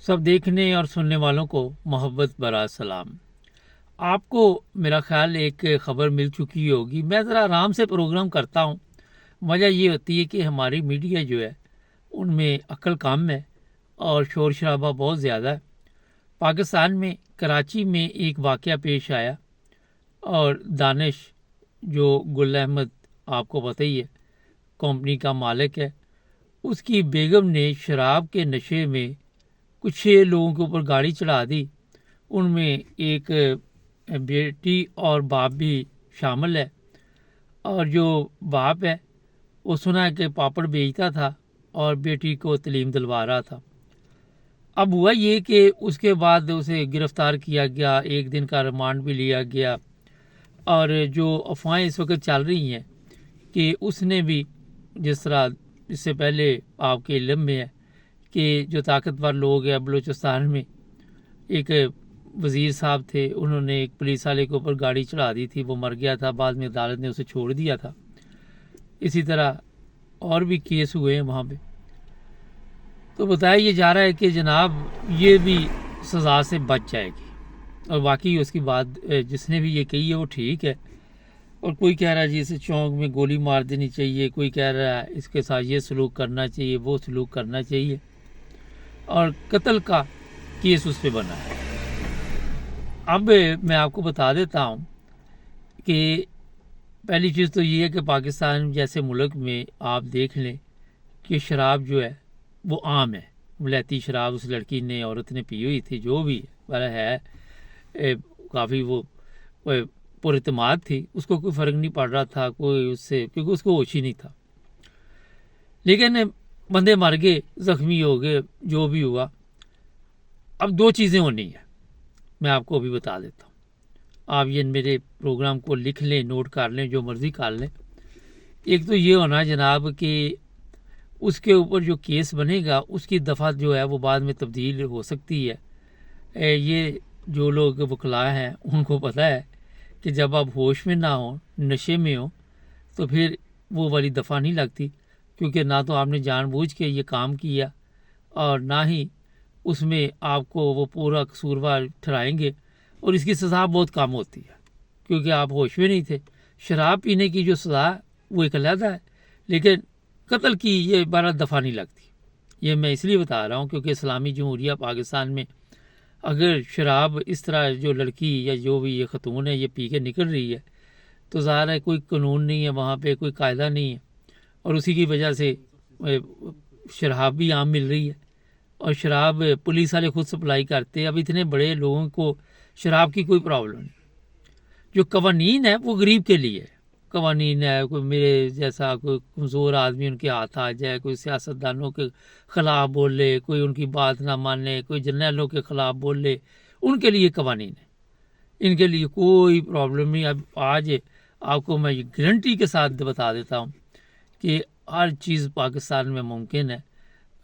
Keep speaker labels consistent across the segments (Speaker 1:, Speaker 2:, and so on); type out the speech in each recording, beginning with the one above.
Speaker 1: सब देखने और सुनने वालों को मोहब्बत भरा सलाम। आपको मेरा ख्याल एक ख़बर मिल चुकी होगी। मैं ज़रा आराम से प्रोग्राम करता हूँ। वजह ये होती है कि हमारी मीडिया जो है उनमें अक्ल कम है और शोर शराबा बहुत ज़्यादा है। पाकिस्तान में कराची में एक वाक़या पेश आया और दानिश जो गुल अहमद आपको पता ही है कंपनी का मालिक है, उसकी बेगम ने शराब के नशे में कुछ 6 लोगों के ऊपर गाड़ी चढ़ा दी। उनमें एक बेटी और बाप भी शामिल है। और जो बाप है वो सुना है कि पापड़ बेचता था और बेटी को तलीम दिलवा रहा था। अब हुआ ये कि उसके बाद उसे गिरफ्तार किया गया, 1 दिन का रिमांड भी लिया गया। और जो अफवाहें इस वक्त चल रही हैं कि उसने भी, जिस तरह इससे पहले आपके इल्म में है कि जो ताकतवर लोग हैं बलूचिस्तान में, एक वज़ीर साहब थे, उन्होंने एक पुलिस वाले के ऊपर गाड़ी चढ़ा दी थी, वो मर गया था, बाद में अदालत ने उसे छोड़ दिया था। इसी तरह और भी केस हुए हैं वहाँ पे। तो बताया ये जा रहा है कि जनाब ये भी सज़ा से बच जाएगी। और वाकई उसकी बात जिसने भी ये कही है वो ठीक है। और कोई कह रहा है जी इसे चौंक में गोली मार देनी चाहिए, कोई कह रहा है इसके साथ ये सलूक करना चाहिए, वो सलूक करना चाहिए, और कत्ल का केस उस पर बना है। अब मैं आपको बता देता हूँ कि पहली चीज़ तो ये है कि पाकिस्तान जैसे मुल्क में आप देख लें कि शराब जो है वो आम है। वलैती शराब उस लड़की ने, औरत ने पी हुई थी, जो भी है काफ़ी वो पुरइत्माद थी, उसको कोई फ़र्क नहीं पड़ रहा था कोई उससे, क्योंकि उसको होश ही नहीं था। लेकिन बंदे मर गए, ज़ख्मी हो गए, जो भी हुआ। अब 2 चीज़ें होनी है, मैं आपको अभी बता देता हूँ। आप ये मेरे प्रोग्राम को लिख लें, नोट कर लें, जो मर्ज़ी कर लें। एक तो ये होना जनाब कि उसके ऊपर जो केस बनेगा उसकी दफ़ा जो है वो बाद में तब्दील हो सकती है। ये जो लोग वकला हैं उनको पता है कि जब आप होश में ना हो, नशे में हो, तो फिर वो वाली दफ़ा नहीं लगती, क्योंकि ना तो आपने जानबूझ के ये काम किया और ना ही उसमें आपको वो पूरा कसूरवार ठहराएंगे। और इसकी सज़ा बहुत कम होती है क्योंकि आप होश में नहीं थे। शराब पीने की जो सज़ा वो एक अलग है, लेकिन कत्ल की ये 12 दफ़ा नहीं लगती। ये मैं इसलिए बता रहा हूँ क्योंकि इस्लामी जमहूरिया पाकिस्तान में अगर शराब इस तरह जो लड़की या जो भी ये खतून है ये पी के निकल रही है, तो ज़ाहिर है कोई कानून नहीं है वहाँ पे, कोई कायदा नहीं है, और उसी की वजह से शराब भी आम मिल रही है। और शराब पुलिस वाले खुद सप्लाई करते हैं। अब इतने बड़े लोगों को शराब की कोई प्रॉब्लम नहीं। जो कवानीन है वो गरीब के लिए कवानीन है। कोई मेरे जैसा कोई कमज़ोर आदमी उनके हाथ आ जाए, कोई सियासतदानों के ख़िलाफ़ बोले, कोई उनकी बात ना माने, कोई जर्नैलों के ख़िलाफ़ बोले, उनके लिए कवानीन है। इनके लिए कोई प्रॉब्लम नहीं। अब आज आपको मैं गारंटी के साथ बता देता हूँ कि हर चीज़ पाकिस्तान में मुमकिन है।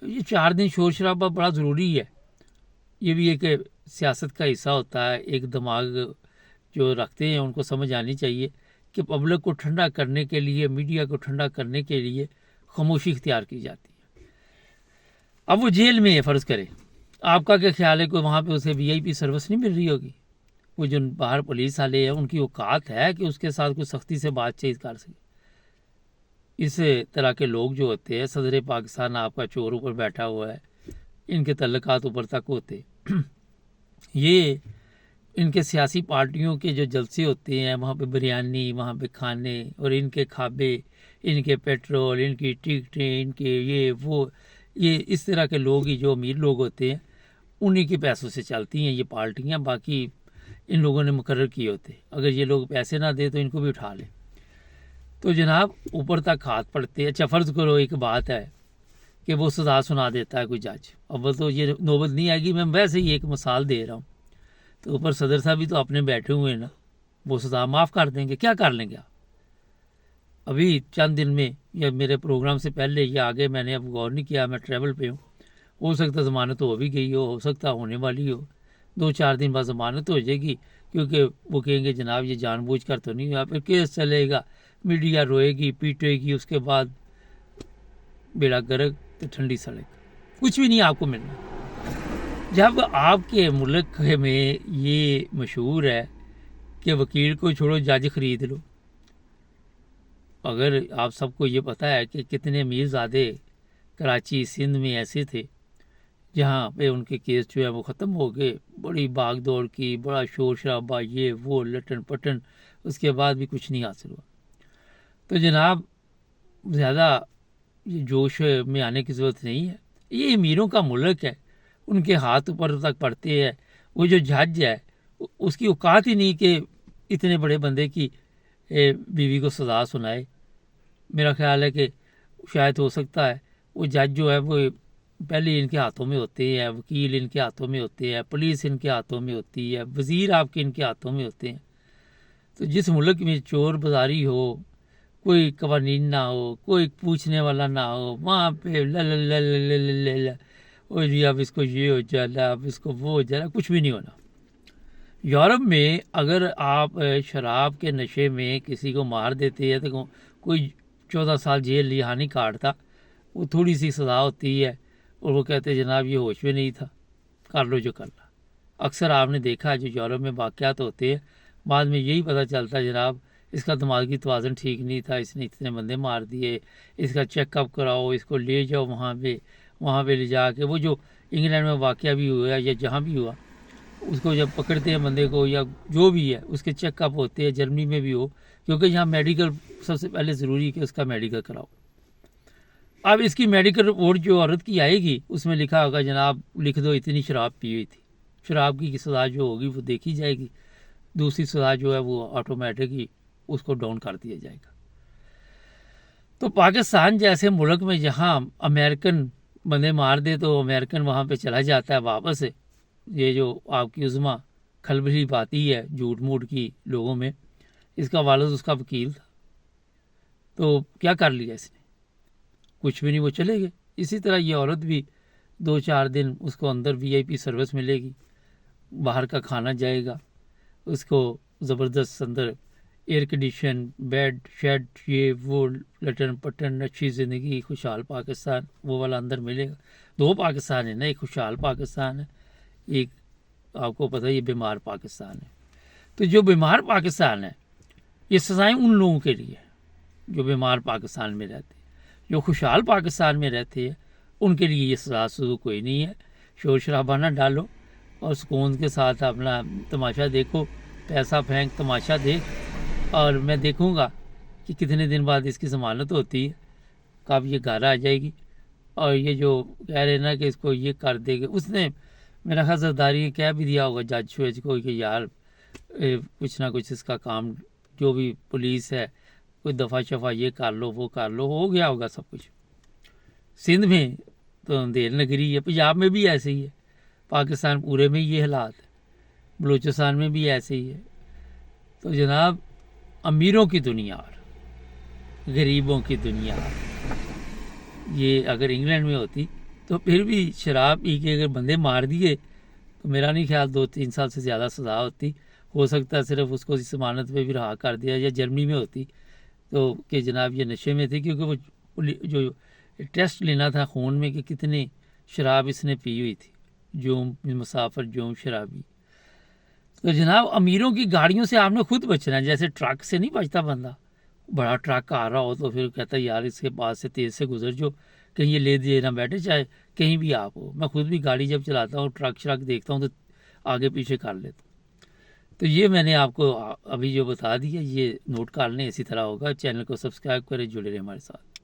Speaker 1: ये 4 दिन शोर शराबा बड़ा ज़रूरी है। ये भी एक सियासत का हिस्सा होता है। एक दिमाग जो रखते हैं उनको समझ आनी चाहिए कि पब्लिक को ठंडा करने के लिए, मीडिया को ठंडा करने के लिए खामोशी इख्तियार की जाती है। अब वो जेल में है, फ़र्ज़ करें, आपका क्या ख्याल है कि वहाँ पे उसे VIP सर्विस नहीं मिल रही होगी? वो जो बाहर पुलिस वाले हैं उनकी औकात है कि उसके साथ कोई सख्ती से बातचीत कर सके? इस तरह के लोग जो होते हैं, सदर पाकिस्तान आपका चोर ऊपर बैठा हुआ है, इनके तल्लुकात ऊपर तक होते ये इनके सियासी पार्टियों के जो जलसे होते हैं, वहाँ पे बिरयानी, वहाँ पे खाने, और इनके खाबे, इनके पेट्रोल, इनकी टिकटें, इनके ये वो, ये इस तरह के लोग ही जो अमीर लोग होते हैं उन्हीं के पैसों से चलती हैं ये पार्टियाँ। बाकी इन लोगों ने मुकर्रर किए होते, अगर ये लोग पैसे ना दे तो इनको भी उठा लें। तो जनाब ऊपर तक हाथ पड़ते हैं। अच्छा फ़र्ज़ करो एक बात है कि वो सज़ा सुना देता है कोई जज, अब तो ये नौबत नहीं आएगी, मैं वैसे ही एक मिसाल दे रहा हूँ। तो ऊपर सदर साहब भी तो अपने बैठे हुए हैं ना, वो सज़ा माफ़ कर देंगे, क्या कर लेंगे आप? अभी चंद दिन में या मेरे प्रोग्राम से पहले ये आगे, मैंने अब गौर नहीं किया, मैं ट्रैवल पे हूँ, हो सकता ज़मानत हो भी गई हो सकता होने वाली हो, 2-4 दिन बाद ज़मानत हो जाएगी, क्योंकि वो कहेंगे जनाब ये जानबूझ कर तो नहीं हुआ। फिर केस चलेगा, मीडिया रोएगी पीटेगी, उसके बाद बेड़ा गर्क तो ठंडी सड़क, कुछ भी नहीं आपको मिलना। جب آپ کے ملک میں یہ مشہور ہے کہ وکیل کو چھوڑو جج خرید لو، اگر آپ سب کو یہ پتہ ہے کہ کتنے امیر زادے کراچی سندھ میں ایسے تھے جہاں پہ ان کے کیس جو ہے وہ ختم ہو گئے، بڑی بھاگ دوڑ کی، بڑا شور شرابہ، یہ وہ لٹن پٹن، اس کے بعد بھی کچھ نہیں حاصل ہوا، تو جناب زیادہ یہ جوش میں آنے کی ضرورت نہیں ہے۔ یہ امیروں کا ملک ہے، ان کے ہاتھ اوپر تک پڑتے ہیں۔ وہ جو جج ہے اس کی اوقات ہی نہیں کہ اتنے بڑے بندے کی بیوی کو سزا سنائے۔ میرا خیال ہے کہ شاید ہو سکتا ہے وہ جج جو ہے وہ پہلے ان کے ہاتھوں میں ہوتے ہیں، وکیل ان کے ہاتھوں میں ہوتے ہیں، پولیس ان کے ہاتھوں میں ہوتی ہے، وزیر آپ کے ان کے ہاتھوں میں ہوتے ہیں۔ تو جس ملک میں چور بازاری ہو، کوئی قوانین نہ ہو، کوئی پوچھنے والا نہ ہو، وہاں پہ او جی اب اس کو یہ ہو جانا، اب اس کو وہ ہو جانا، کچھ بھی نہیں ہونا۔ یورپ میں اگر آپ شراب کے نشے میں کسی کو مار دیتے ہیں تو کوئی 14 سال جیل یہاں نہیں کاٹتا، وہ تھوڑی سی سزا ہوتی ہے اور وہ کہتے ہیں جناب یہ ہوش میں نہیں تھا، کر لو جو کرنا۔ اکثر آپ نے دیکھا جو یورپ میں واقعات ہوتے ہیں بعد میں یہی پتہ چلتا ہے جناب اس کا دماغی توازن ٹھیک نہیں تھا، اس نے اتنے بندے مار دیے، اس کا چیک اپ کراؤ، اس کو لے جاؤ وہاں پہ لے جا کے، وہ جو انگلینڈ میں واقعہ بھی ہوا یا جہاں بھی ہوا، اس کو جب پکڑتے ہیں بندے کو یا جو بھی ہے اس کے چیک اپ ہوتے ہیں، جرمنی میں بھی ہو، کیونکہ یہاں میڈیکل سب سے پہلے ضروری ہے کہ اس کا میڈیکل کراؤ۔ اب اس کی میڈیکل رپورٹ جو عورت کی آئے گی اس میں لکھا ہوگا جناب لکھ دو اتنی شراب پی ہوئی تھی، شراب کی سزا جو ہوگی وہ دیکھی جائے گی، دوسری سزا جو ہے وہ آٹومیٹک ہی اس کو ڈاؤن کر دیا جائے گا۔ تو پاکستان جیسے ملک میں جہاں امریکن بندے مار دے تو امریکن وہاں پہ چلا جاتا ہے واپس، یہ جو آپ کی عظما کھلبلی پاتی ہے جھوٹ موٹ کی لوگوں میں، اس کا والد اس کا وکیل تھا، تو کیا کر لیا اس نے؟ کچھ بھی نہیں، وہ چلے گئے۔ اسی طرح یہ عورت بھی 2-4 دن اس کو اندر VIP سروس ملے گی، باہر کا کھانا جائے گا، اس کو زبردست اندر ایئر کنڈیشن بیڈ شیڈ یہ وہ لٹن پٹن اچھی زندگی خوشحال پاکستان وہ والا اندر ملے گا۔ 2 پاکستان ہے نا، ایک خوشحال پاکستان ہے، ایک آپ کو پتہ یہ بیمار پاکستان ہے۔ تو جو بیمار پاکستان ہے یہ سزائیں ان لوگوں کے لیے جو بیمار پاکستان میں رہتے ہیں، جو خوشحال پاکستان میں رہتے ہیں ان کے لیے یہ سزا سزو کوئی نہیں ہے۔ شور شرابہ نہ ڈالو اور سکون کے ساتھ اپنا تماشا دیکھو، پیسہ پھینک تماشا دیکھ، اور میں دیکھوں گا کہ کتنے دن بعد اس کی ضمانت ہوتی ہے، کب یہ گھر آ جائے گی۔ اور یہ جو کہہ رہے نا کہ اس کو یہ کر دے گا، اس نے میرا خیال زرداری کہہ بھی دیا ہوگا جج شویج کو کہ یار کچھ نہ کچھ اس کا کام جو بھی پولیس ہے کوئی دفعہ شفا یہ کر لو وہ کر لو، ہو گیا ہوگا سب کچھ۔ سندھ میں تو اندھیر نگری ہے، پنجاب میں بھی ایسے ہی ہے، پاکستان پورے میں یہ حالات ہے، بلوچستان میں بھی ایسے ہی ہے۔ تو جناب امیروں کی دنیا اور غریبوں کی دنیا، یہ اگر انگلینڈ میں ہوتی تو پھر بھی شراب پی کے اگر بندے مار دیے تو میرا نہیں خیال 2-3 سال سے زیادہ سزا ہوتی، ہو سکتا ہے صرف اس کو ضمانت پہ بھی رہا کر دیا، یا جرمنی میں ہوتی تو کہ جناب یہ نشے میں تھے، کیونکہ وہ جو ٹیسٹ لینا تھا خون میں کہ کتنی شراب اس نے پی ہوئی تھی، جوم مسافر جوم شرابی۔ تو جناب امیروں کی گاڑیوں سے آپ نے خود بچنا ہے، جیسے ٹرک سے نہیں بچتا بندہ، بڑا ٹرک آ رہا ہو تو پھر کہتا ہے یار اس کے پاس سے تیز سے گزر جو، کہیں یہ لے دے نہ بیٹھے، چاہے کہیں بھی آپ ہو۔ میں خود بھی گاڑی جب چلاتا ہوں ٹرک شرک دیکھتا ہوں تو آگے پیچھے کر لیتا ہوں۔ تو یہ میں نے آپ کو ابھی جو بتا دیا یہ نوٹ کر لیں، اسی طرح ہوگا۔ چینل کو سبسکرائب کریں، جڑے رہیں ہمارے ساتھ۔